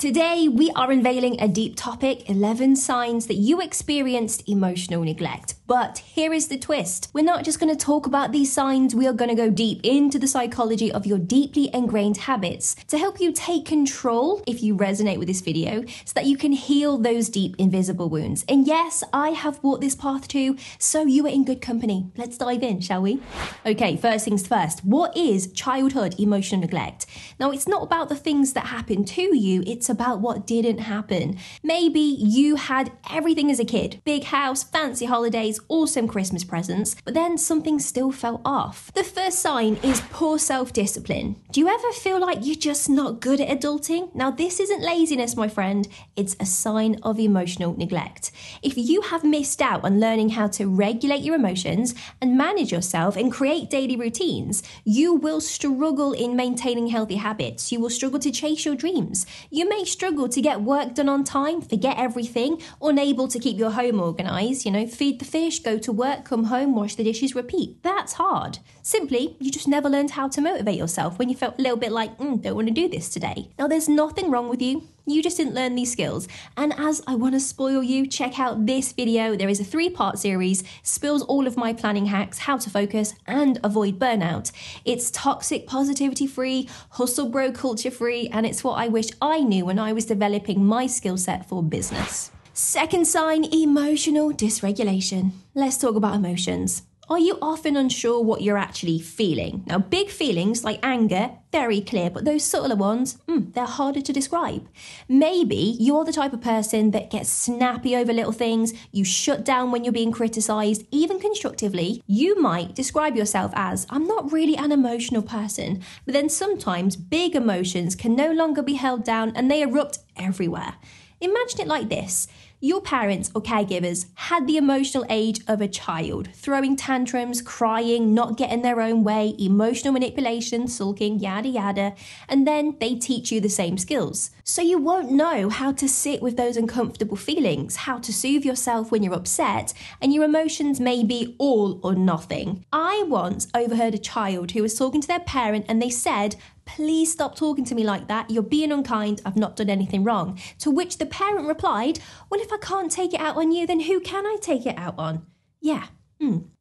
Today, we are unveiling a deep topic, 11 signs that you experienced emotional neglect. But here is the twist. We're not just going to talk about these signs, we are going to go deep into the psychology of your deeply ingrained habits to help you take control, if you resonate with this video, so that you can heal those deep invisible wounds. And yes, I have walked this path too, so you are in good company. Let's dive in, shall we? Okay, first things first. What is childhood emotional neglect? Now, it's not about the things that happened to you, it's about what didn't happen. Maybe you had everything as a kid, big house, fancy holidays, awesome Christmas presents, but then something still felt off. The first sign is poor self-discipline. Do you ever feel like you're just not good at adulting? Now, this isn't laziness, my friend. It's a sign of emotional neglect. If you have missed out on learning how to regulate your emotions and manage yourself and create daily routines, you will struggle in maintaining healthy habits. You will struggle to chase your dreams. You may struggle to get work done on time, forget everything, unable to keep your home organised, feed the fish, go to work, come home, wash the dishes, repeat. That's hard. Simply, you just never learned how to motivate yourself when you felt a little bit like, don't want to do this today. Now, there's nothing wrong with you. You just didn't learn these skills. And as I want to spoil you, check out this video. There is a 3-part series, spills all of my planning hacks, how to focus and avoid burnout. It's toxic positivity free, hustle bro culture free, and it's what I wish I knew when I was developing my skill set for business. Second sign, emotional dysregulation. Let's talk about emotions. Are you often unsure what you're actually feeling? Now, big feelings like anger, very clear, but those subtler ones, they're harder to describe. Maybe you're the type of person that gets snappy over little things, you shut down when you're being criticised, even constructively. You might describe yourself as, I'm not really an emotional person, but then sometimes big emotions can no longer be held down and they erupt everywhere. Imagine it like this. Your parents or caregivers had the emotional age of a child, throwing tantrums, crying, not getting their own way, emotional manipulation, sulking, yada yada, and then they teach you the same skills. So you won't know how to sit with those uncomfortable feelings, how to soothe yourself when you're upset, and your emotions may be all or nothing. I once overheard a child who was talking to their parent and they said, "Please stop talking to me like that. You're being unkind. I've not done anything wrong." To which the parent replied, "Well, if I can't take it out on you, then who can I take it out on?" Yeah.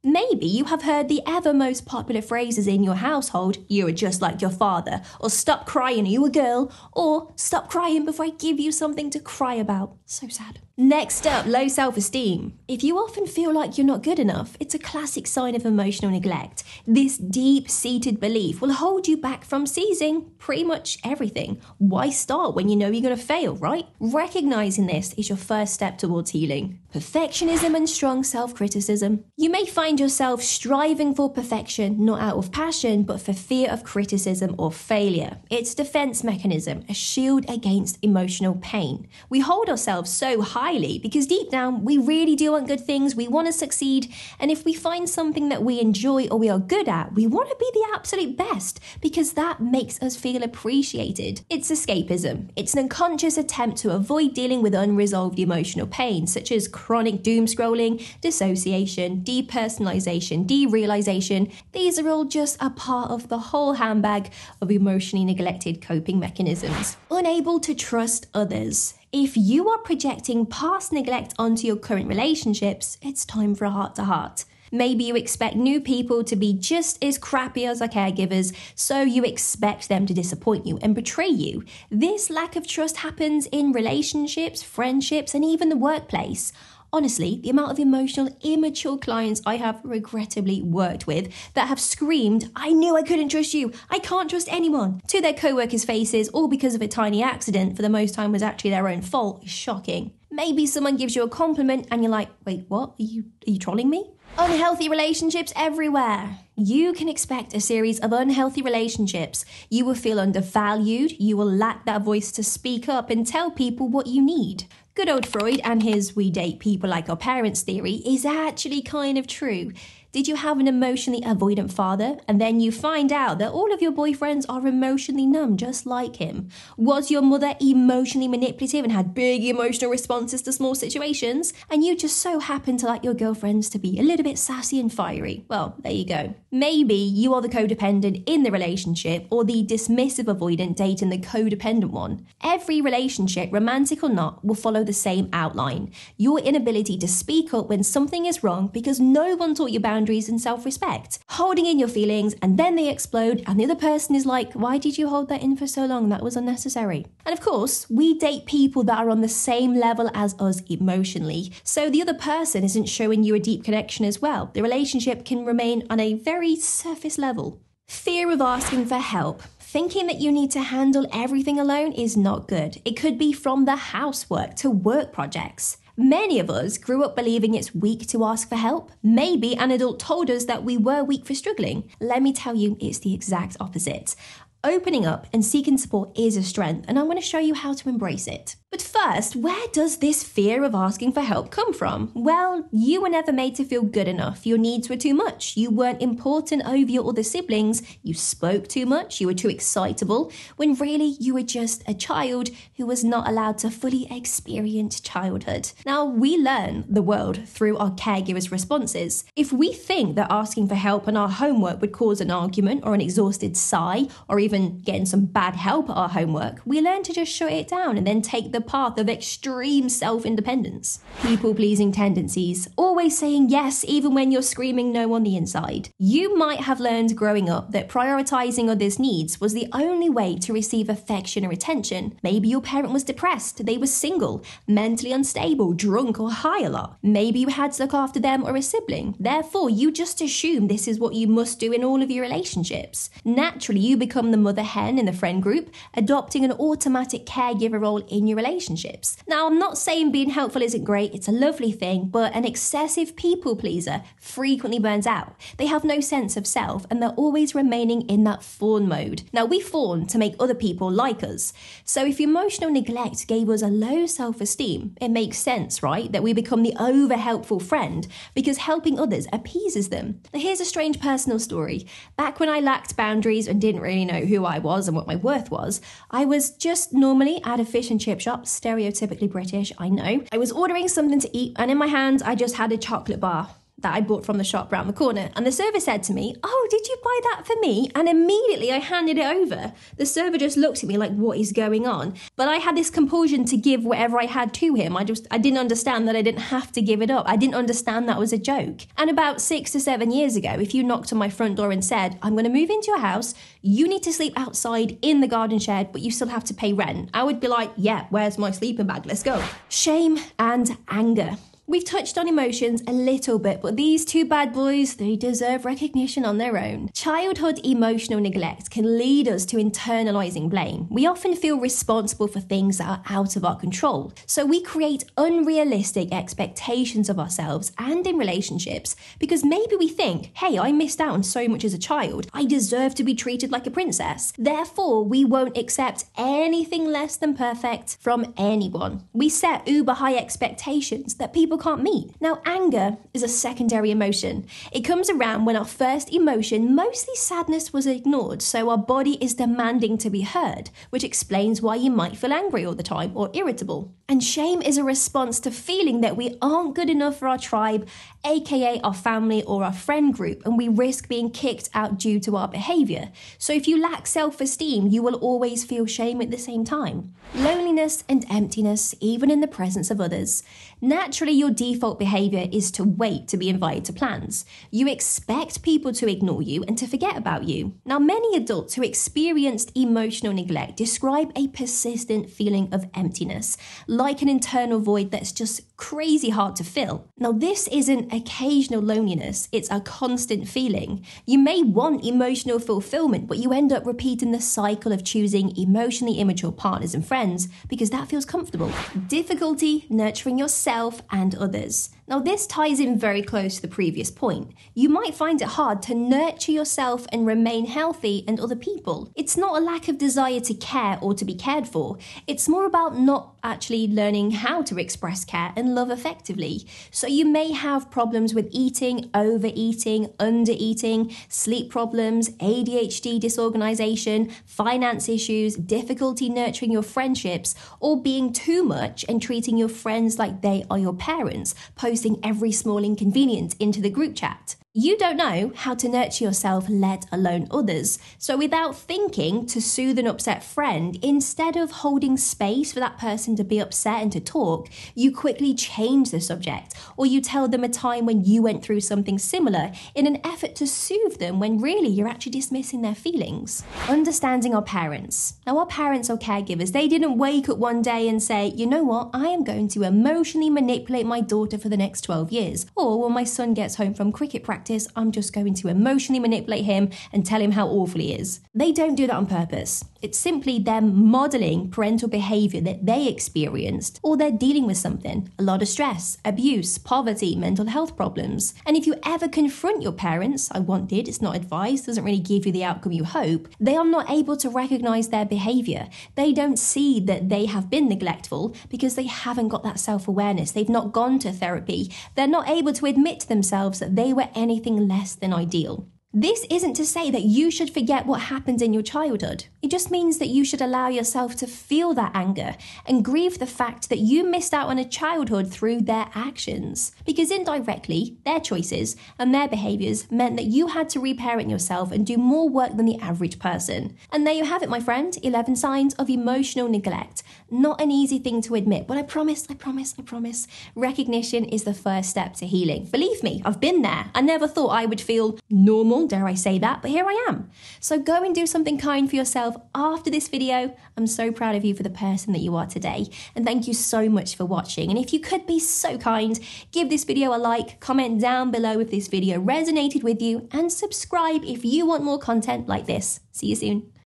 Maybe you have heard the ever most popular phrases in your household, "You are just like your father," or "Stop crying, are you a girl?" or "Stop crying before I give you something to cry about." So sad. Next up, low self-esteem. If you often feel like you're not good enough, it's a classic sign of emotional neglect. This deep-seated belief will hold you back from seizing pretty much everything. Why start when you know you're going to fail, right? Recognizing this is your first step towards healing. Perfectionism and strong self-criticism. You may find yourself striving for perfection, not out of passion, but for fear of criticism or failure. It's a defense mechanism, a shield against emotional pain. We hold ourselves so highly because deep down, we really do want good things, we want to succeed, and if we find something that we enjoy or we are good at, we want to be the absolute best because that makes us feel appreciated. It's escapism. It's an unconscious attempt to avoid dealing with unresolved emotional pain, such as chronic doom scrolling, dissociation, depersonalization, derealization. These are all just a part of the whole handbag of emotionally neglected coping mechanisms. Unable to trust others. If you are projecting past neglect onto your current relationships, it's time for a heart-to-heart. Maybe you expect new people to be just as crappy as our caregivers, so you expect them to disappoint you and betray you. This lack of trust happens in relationships, friendships, and even the workplace. Honestly, the amount of emotional, immature clients I have regrettably worked with that have screamed, "I knew I couldn't trust you, I can't trust anyone," to their co-workers' faces, all because of a tiny accident for the most time was actually their own fault, is shocking. Maybe someone gives you a compliment and you're like, "Wait, what? Are you trolling me?" Unhealthy relationships everywhere. You can expect a series of unhealthy relationships. You will feel undervalued, you will lack that voice to speak up and tell people what you need. Good old Freud and his "we date people like our parents" theory is actually kind of true. Did you have an emotionally avoidant father and then you find out that all of your boyfriends are emotionally numb just like him? Was your mother emotionally manipulative and had big emotional responses to small situations and you just so happen to like your girlfriends to be a little bit sassy and fiery? Well, there you go. Maybe you are the codependent in the relationship or the dismissive avoidant dating the codependent one. Every relationship, romantic or not, will follow the same outline. Your inability to speak up when something is wrong because no one taught you boundaries and self-respect. Holding in your feelings and then they explode and the other person is like, why did you hold that in for so long? That was unnecessary. And of course, we date people that are on the same level as us emotionally. So the other person isn't showing you a deep connection as well. The relationship can remain on a very surface level. Fear of asking for help. Thinking that you need to handle everything alone is not good. It could be from the housework to work projects. Many of us grew up believing it's weak to ask for help. Maybe an adult told us that we were weak for struggling. Let me tell you, it's the exact opposite. Opening up and seeking support is a strength, and I'm going to show you how to embrace it. But first, where does this fear of asking for help come from? Well, you were never made to feel good enough. Your needs were too much. You weren't important over your other siblings. You spoke too much. You were too excitable, when really you were just a child who was not allowed to fully experience childhood. Now, we learn the world through our caregivers' responses. If we think that asking for help on our homework would cause an argument or an exhausted sigh, or even getting some bad help at our homework, we learn to just shut it down and then take the path of extreme self-independence. People-pleasing tendencies, always saying yes even when you're screaming no on the inside. You might have learned growing up that prioritizing others' needs was the only way to receive affection or attention. Maybe your parent was depressed, they were single, mentally unstable, drunk or high a lot. Maybe you had to look after them or a sibling. Therefore, you just assume this is what you must do in all of your relationships. Naturally, you become the mother hen in the friend group, adopting an automatic caregiver role in your relationships. Now, I'm not saying being helpful isn't great, it's a lovely thing, but an excessive people pleaser frequently burns out. They have no sense of self and they're always remaining in that fawn mode. Now, we fawn to make other people like us. So if emotional neglect gave us a low self-esteem, it makes sense, right? That we become the over-helpful friend because helping others appeases them. Now, here's a strange personal story. Back when I lacked boundaries and didn't really know who I was and what my worth was, I was just normally at a fish and chip shop, stereotypically British, I know. I was ordering something to eat and in my hand I just had a chocolate bar that I bought from the shop round the corner. And the server said to me, "Oh, did you buy that for me?" And immediately I handed it over. The server just looked at me like, what is going on? But I had this compulsion to give whatever I had to him. I didn't understand that I didn't have to give it up. I didn't understand that was a joke. And about 6 to 7 years ago, if you knocked on my front door and said, "I'm going to move into your house, you need to sleep outside in the garden shed, but you still have to pay rent," I would be like, yeah, where's my sleeping bag? Let's go. Shame and anger. We've touched on emotions a little bit, but these two bad boys, they deserve recognition on their own. Childhood emotional neglect can lead us to internalizing blame. We often feel responsible for things that are out of our control. So we create unrealistic expectations of ourselves and in relationships because maybe we think, hey, I missed out on so much as a child. I deserve to be treated like a princess. Therefore, we won't accept anything less than perfect from anyone. We set uber high expectations that people can't meet. Now, anger is a secondary emotion. It comes around when our first emotion, mostly sadness, was ignored, so our body is demanding to be heard, which explains why you might feel angry all the time or irritable. And shame is a response to feeling that we aren't good enough for our tribe, aka our family or our friend group, and we risk being kicked out due to our behaviour. So if you lack self-esteem, you will always feel shame at the same time. Loneliness and emptiness, even in the presence of others. Naturally, your default behaviour is to wait to be invited to plans. You expect people to ignore you and to forget about you. Now, many adults who experienced emotional neglect describe a persistent feeling of emptiness, like an internal void that's just crazy hard to fill. Now, this isn't occasional loneliness, it's a constant feeling. You may want emotional fulfillment, but you end up repeating the cycle of choosing emotionally immature partners and friends because that feels comfortable. Difficulty nurturing yourself and others. Now, this ties in very close to the previous point. You might find it hard to nurture yourself and remain healthy and other people. It's not a lack of desire to care or to be cared for. It's more about not actually learning how to express care and love effectively. So you may have problems with eating, overeating, undereating, sleep problems, ADHD disorganization, finance issues, difficulty nurturing your friendships, or being too much and treating your friends like they are your parents, posting every small inconvenience into the group chat. You don't know how to nurture yourself, let alone others. So without thinking to soothe an upset friend, instead of holding space for that person to be upset and to talk, you quickly change the subject, or you tell them a time when you went through something similar in an effort to soothe them when really you're actually dismissing their feelings. Understanding our parents. Now, our parents or caregivers, they didn't wake up one day and say, you know what, I am going to emotionally manipulate my daughter for the next 12 years. Or when my son gets home from cricket practice, I'm just going to emotionally manipulate him and tell him how awful he is. They don't do that on purpose. It's simply them modeling parental behavior that they experienced, or they're dealing with something, a lot of stress, abuse, poverty, mental health problems. And if you ever confront your parents, I once did, it's not advice, doesn't really give you the outcome you hope, they are not able to recognize their behavior. They don't see that they have been neglectful because they haven't got that self-awareness. They've not gone to therapy. They're not able to admit to themselves that they were anything less than ideal. This isn't to say that you should forget what happened in your childhood. It just means that you should allow yourself to feel that anger and grieve the fact that you missed out on a childhood through their actions. Because indirectly, their choices and their behaviours meant that you had to reparent yourself and do more work than the average person. And there you have it, my friend, 11 signs of emotional neglect. Not an easy thing to admit, but I promise, recognition is the first step to healing. Believe me, I've been there. I never thought I would feel normal, dare I say that, but here I am. So go and do something kind for yourself after this video. I'm so proud of you for the person that you are today. And thank you so much for watching. And if you could be so kind, give this video a like, comment down below if this video resonated with you, and subscribe if you want more content like this. See you soon.